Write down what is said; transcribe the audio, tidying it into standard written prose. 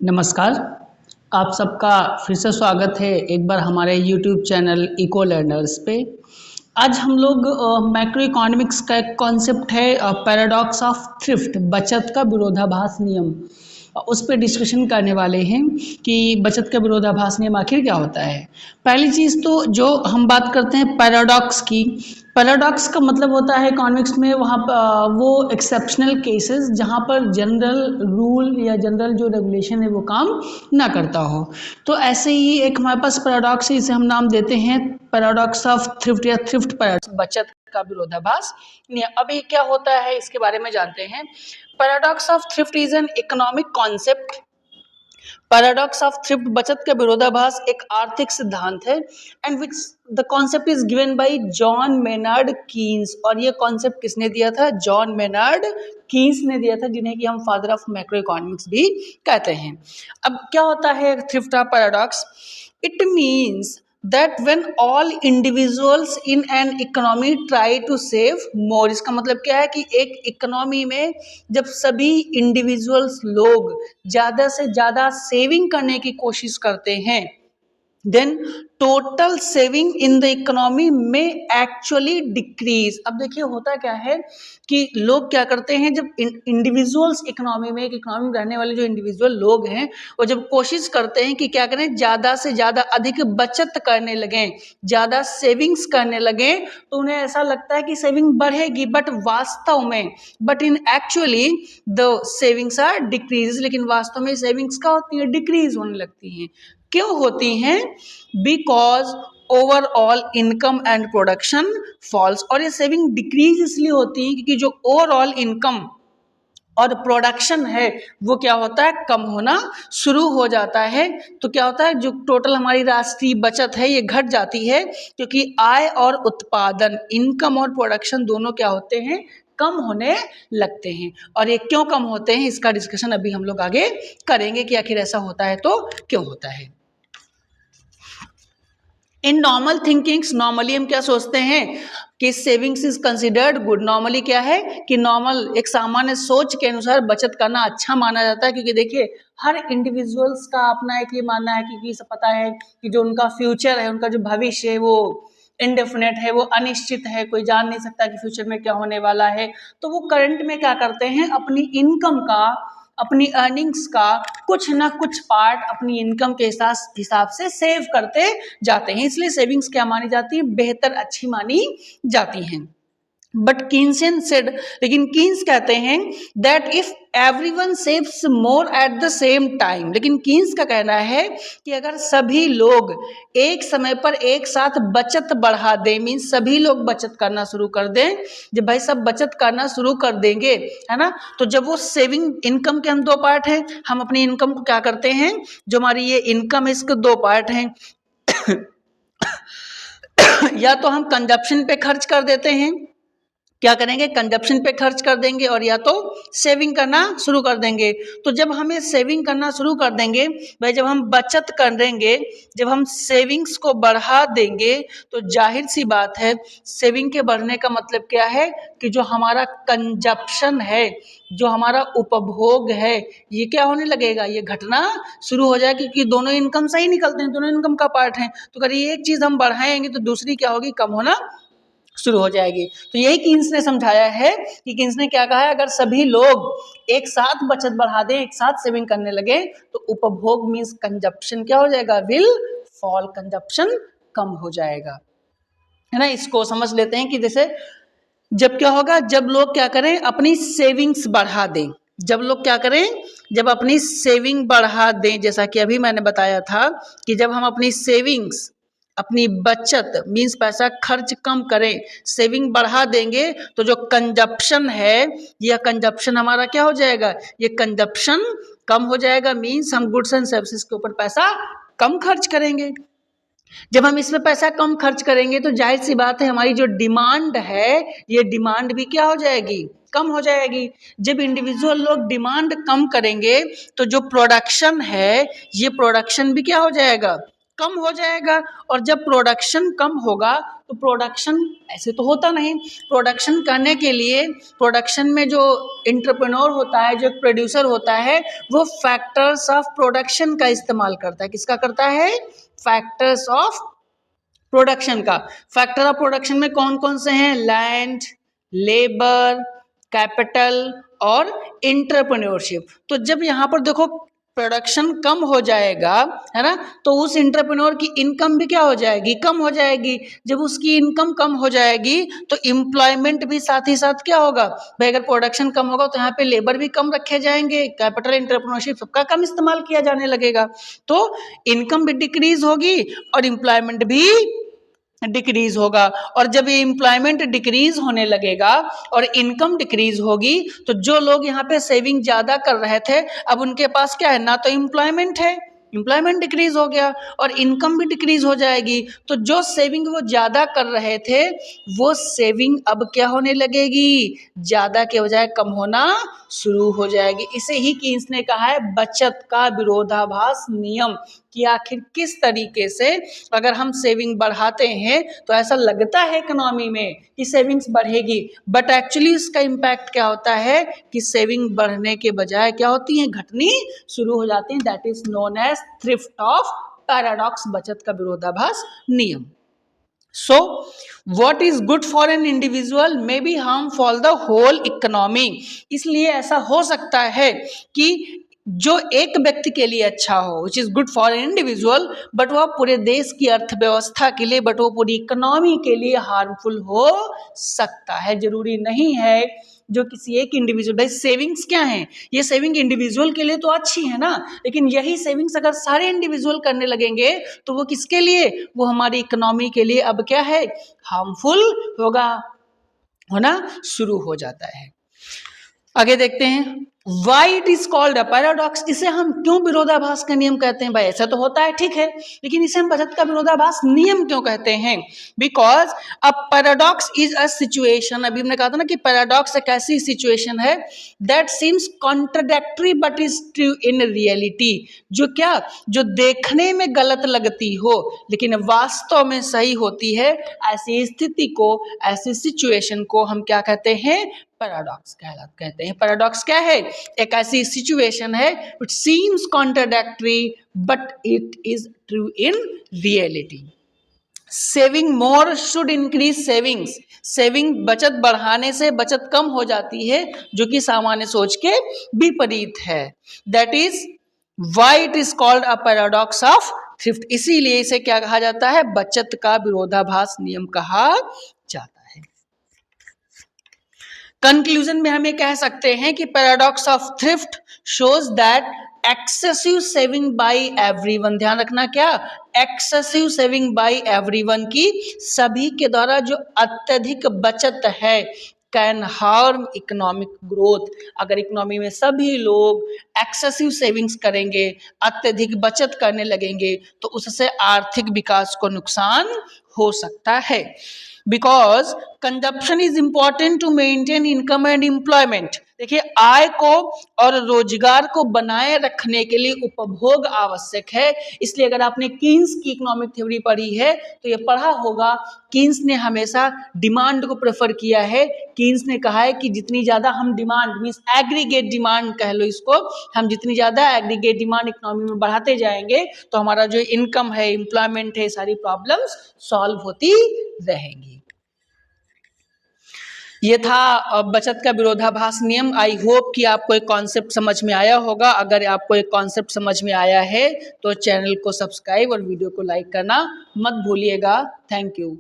नमस्कार। आप सबका फिर से स्वागत है एक बार हमारे यूट्यूब चैनल इको लर्नर्स पे। आज हम लोग मैक्रो इकोनॉमिक्स का एक कॉन्सेप्ट है पैराडॉक्स ऑफ थ्रिफ्ट, बचत का विरोधाभास नियम। उस पे डिस्कशन करने वाले हैं कि बचत का विरोधाभास नियम आखिर क्या होता है। पहली चीज़ तो जो हम बात करते हैं पैराडॉक्स की, पैराडॉक्स का मतलब होता है इकोनॉमिक्स में वहाँ वो एक्सेप्शनल केसेस जहाँ पर जनरल रूल या जनरल जो रेगुलेशन है वो काम ना करता हो। तो ऐसे ही एक हमारे पास पैराडॉक्स है, इसे हम नाम देते हैं पैराडॉक्स ऑफ थ्रिफ्ट या थ्रिफ्ट पैराडॉक्स, बचत का विरोधाभास। अब ये क्या होता है इसके बारे में जानते हैं। Paradox of thrift is an economic concept. Paradox of thrift, बचत का विरोधाभास, एक आर्थिक सिद्धांत है and which the concept is given by John Maynard Keynes. और ये कॉन्सेप्ट किसने दिया था? जॉन मेनार्ड कीन्स ने दिया था, जिन्हें कि हम फादर ऑफ मैक्रो इकोनॉमिक्स भी कहते हैं। अब क्या होता है thrift of paradox? It means that when all individuals in an economy try to save more, इसका मतलब क्या है कि एक इकोनॉमी में जब सभी इंडिविजुअल्स लोग ज़्यादा से ज़्यादा सेविंग करने की कोशिश करते हैं, then total saving in the economy में एक्चुअली डिक्रीज। अब देखिए होता क्या है कि लोग क्या करते हैं, जब इंडिविजुअल्स इकोनॉमी में, एक इकोनॉमी में रहने वाले जो इंडिविजुअल लोग हैं, वो जब कोशिश करते हैं कि क्या करें, ज़्यादा से ज़्यादा अधिक बचत करने लगें, ज़्यादा सेविंग्स करने लगें, तो उन्हें ऐसा लगता है कि सेविंग बढ़ेगी, बट वास्तव में in actually the savings are decrease. लेकिन वास्तव में सेविंग्स क्या होती है? डिक्रीज होने लगती हैं। क्यों होती हैं? Because overall income and production falls. और ये सेविंग डिक्रीज इसलिए होती है क्योंकि जो ओवरऑल इनकम और प्रोडक्शन है वो क्या होता है? कम होना शुरू हो जाता है। तो क्या होता है, जो टोटल हमारी राष्ट्रीय बचत है ये घट जाती है, क्योंकि आय और उत्पादन, इनकम और प्रोडक्शन दोनों क्या होते हैं? कम होने लगते हैं। और ये क्यों कम होते हैं इसका डिस्कशन अभी हम लोग आगे करेंगे कि आखिर ऐसा होता है तो क्यों होता है। इन नॉर्मल थिंकिंग्स, नॉर्मली हम क्या सोचते हैं कि savings is considered good. Normally क्या है कि नॉर्मल एक सामान्य सोच के अनुसार बचत करना अच्छा माना जाता है, क्योंकि देखिए हर इंडिविजुअल्स का अपना एक ये मानना है, क्योंकि सब पता है कि जो उनका फ्यूचर है, उनका जो भविष्य है वो इनडेफिनेट है, वो अनिश्चित है, कोई जान नहीं सकता कि फ्यूचर में क्या होने वाला है। तो वो करंट में क्या करते हैं, अपनी इनकम का, अपनी अर्निंग्स का कुछ ना कुछ पार्ट अपनी इनकम के हिसाब से सेव करते जाते हैं। इसलिए सेविंग्स क्या मानी जाती है? बेहतर, अच्छी मानी जाती हैं। बट कीन्सन सेड, लेकिन कीन्स कहते हैं that if everyone saves more at the same time, लेकिन कीन्स का कहना है कि अगर सभी लोग एक समय पर एक साथ बचत बढ़ा दें, मीन्स सभी लोग बचत करना शुरू कर दें, जब भाई सब बचत करना शुरू कर देंगे, है ना, तो जब वो सेविंग, इनकम के हम दो पार्ट हैं, हम अपनी इनकम को क्या करते हैं, जो हमारी ये इनकम है इसके दो पार्ट हैं या तो हम कंजप्शन पे खर्च कर देते हैं, क्या करेंगे, कंजप्शन पे खर्च कर देंगे, और या तो सेविंग करना शुरू कर देंगे। तो जब हमें सेविंग करना शुरू कर देंगे भाई, जब हम बचत कर देंगे, जब हम सेविंग्स को बढ़ा देंगे, तो जाहिर सी बात है सेविंग के बढ़ने का मतलब क्या है कि जो हमारा कंजप्शन है, जो हमारा उपभोग है, ये क्या होने लगेगा, ये घटना शुरू हो जाएगा, क्योंकि दोनों इनकम सही निकलते हैं, दोनों इनकम का पार्ट हैं। तो अगर ये एक चीज़ हम बढ़ाएंगे तो दूसरी क्या होगी, कम होना शुरू हो जाएगी। तो यही कीन्स ने समझाया है कि कीन्स ने क्या कहा है, अगर सभी लोग एक साथ बचत बढ़ा दें, एक साथ सेविंग करने लगे, तो उपभोग मीन्स कंजप्शन क्या हो जाएगा, विल फॉल, कंजप्शन कम हो जाएगा, है ना। इसको समझ लेते हैं कि जैसे जब क्या होगा, जब लोग क्या करें, अपनी सेविंग्स बढ़ा दें, जब लोग क्या करें, जब अपनी सेविंग बढ़ा दें, जैसा कि अभी मैंने बताया था कि जब हम अपनी सेविंग्स, अपनी बचत मीन्स पैसा खर्च कम करें, सेविंग बढ़ा देंगे, तो जो कंजप्शन है, यह कंजप्शन हमारा क्या हो जाएगा, ये कंजप्शन कम हो जाएगा, मीन्स हम गुड्स एंड सर्विसेज के ऊपर पैसा कम खर्च करेंगे। जब हम इसमें पैसा कम खर्च करेंगे तो जाहिर सी बात है हमारी जो डिमांड है, ये डिमांड भी क्या हो जाएगी, कम हो जाएगी। जब इंडिविजुअल लोग डिमांड कम करेंगे तो जो प्रोडक्शन है, ये प्रोडक्शन भी क्या हो जाएगा, कम हो जाएगा। और जब प्रोडक्शन कम होगा तो प्रोडक्शन ऐसे तो होता नहीं। प्रोडक्शन करने के लिए प्रोडक्शन में जो एंटरप्रेन्योर होता है, जो प्रोड्यूसर होता है, वो फैक्टर्स ऑफ प्रोडक्शन का इस्तेमाल करता है। किसका करता है? फैक्टर्स ऑफ प्रोडक्शन का। फैक्टर ऑफ प्रोडक्शन में कौन कौन से हैं? लैंड, लेबर, कैपिटल और एंटरप्रेन्योरशिप। तो जब यहाँ पर देखो प्रोडक्शन कम हो जाएगा, है ना, तो उस एंटरप्रेन्योर की इनकम भी क्या हो जाएगी? कम हो जाएगी। जब उसकी इनकम कम हो जाएगी तो एम्प्लॉयमेंट भी साथ ही साथ क्या होगा भाई? अगर प्रोडक्शन कम होगा तो यहाँ पे लेबर भी कम रखे जाएंगे, कैपिटल, एंटरप्रेन्योरशिप सबका कम इस्तेमाल किया जाने लगेगा, तो इनकम भी डिक्रीज होगी और एम्प्लॉयमेंट भी डिक्रीज होगा। और जब ये एम्प्लॉयमेंट डिक्रीज होने लगेगा और इनकम डिक्रीज होगी तो जो लोग यहाँ पे सेविंग ज्यादा कर रहे थे, अब उनके पास क्या है? ना तो एम्प्लॉयमेंट है, एम्प्लॉयमेंट डिक्रीज हो गया और इनकम भी डिक्रीज हो जाएगी। तो जो सेविंग वो ज्यादा कर रहे थे, वो सेविंग अब क्या होने लगेगी? ज्यादा के बजाय कम होना शुरू हो जाएगी। इसे ही कीन्स ने कहा है बचत का विरोधाभास नियम, कि आखिर किस तरीके से अगर हम सेविंग बढ़ाते हैं तो ऐसा लगता है इकोनॉमी में कि सेविंग्स बढ़ेगी, बट एक्चुअली इसका इम्पैक्ट क्या होता है कि सेविंग बढ़ने के बजाय क्या होती है? घटनी शुरू हो जाती है। That is known as thrift of paradox, बचत का विरोधाभास नियम। So, what is good for an individual may be harm for the whole economy। इसलिए ऐसा हो सकता है कि जो एक व्यक्ति के लिए अच्छा हो, which is good for an individual, but वह पूरे देश की अर्थव्यवस्था के लिए, बट वो पूरी इकोनॉमी के लिए हार्मफुल हो सकता है। जरूरी नहीं है जो किसी एक इंडिविजुअल, भाई सेविंग्स क्या है? ये सेविंग इंडिविजुअल के लिए तो अच्छी है ना, लेकिन यही सेविंग्स अगर सारे इंडिविजुअल करने लगेंगे तो वो किसके लिए? वो हमारी इकोनॉमी के लिए अब क्या है? हार्मफुल होना शुरू हो जाता है। आगे देखते हैं, why it is called a paradox. इसे हम क्यों विरोधाभास का नियम कहते हैं? भाई ऐसा तो होता है, ठीक है, लेकिन इसे हम बचत का विरोधाभास नियम क्यों कहते हैं? Because a paradox is a situation, अभी हमने कहा था ना कि पैराडॉक्स एक ऐसी सिचुएशन है that seems contradictory but is true in reality, जो देखने में गलत लगती हो लेकिन वास्तव में सही होती है। ऐसी स्थिति को, ऐसी सिचुएशन को हम क्या कहते हैं? पैराडॉक्स कहते हैं। पैराडॉक्स क्या है? एक ऐसी सिचुएशन है which seems contradictory but it is true in reality। Saving more should increase savings. Saving, बचत बढ़ाने से बचत कम हो जाती है, जो कि सामान्य सोच के विपरीत है। That is why it is called a paradox of thrift. इसीलिए इसे क्या कहा जाता है? बचत का विरोधाभास नियम कहा जाता है। कंक्लूजन में हम ये कह सकते हैं कि paradox of thrift shows that excessive saving by everyone, ध्यान रखना क्या? एक्सेसिव सेविंग बाय एवरीवन, की सभी के द्वारा जो अत्यधिक बचत है, कैन हार्म इकोनॉमिक ग्रोथ। अगर इकोनॉमी में सभी लोग एक्सेसिव सेविंग्स करेंगे, अत्यधिक बचत करने लगेंगे, तो उससे आर्थिक विकास को नुकसान हो सकता है। Because consumption is important to maintain income and employment. देखिए, आय को और रोजगार को बनाए रखने के लिए उपभोग आवश्यक है। इसलिए अगर आपने कीन्स की इकोनॉमिक थ्योरी पढ़ी है तो ये पढ़ा होगा, कीन्स ने हमेशा डिमांड को प्रेफर किया है। कीन्स ने कहा है कि जितनी ज्यादा हम डिमांड, मीन्स एग्रीगेट डिमांड कह लो इसको, हम जितनी ज्यादा एग्रीगेट डिमांड इकोनॉमी में बढ़ाते जाएंगे तो हमारा जो इनकम है, एम्प्लॉयमेंट है, सारी प्रॉब्लम्स सॉल्व होती रहेंगी। ये था बचत का विरोधाभास नियम। आई होप कि आपको एक कॉन्सेप्ट समझ में आया होगा। अगर आपको एक कॉन्सेप्ट समझ में आया है तो चैनल को सब्सक्राइब और वीडियो को लाइक करना मत भूलिएगा। Thank you.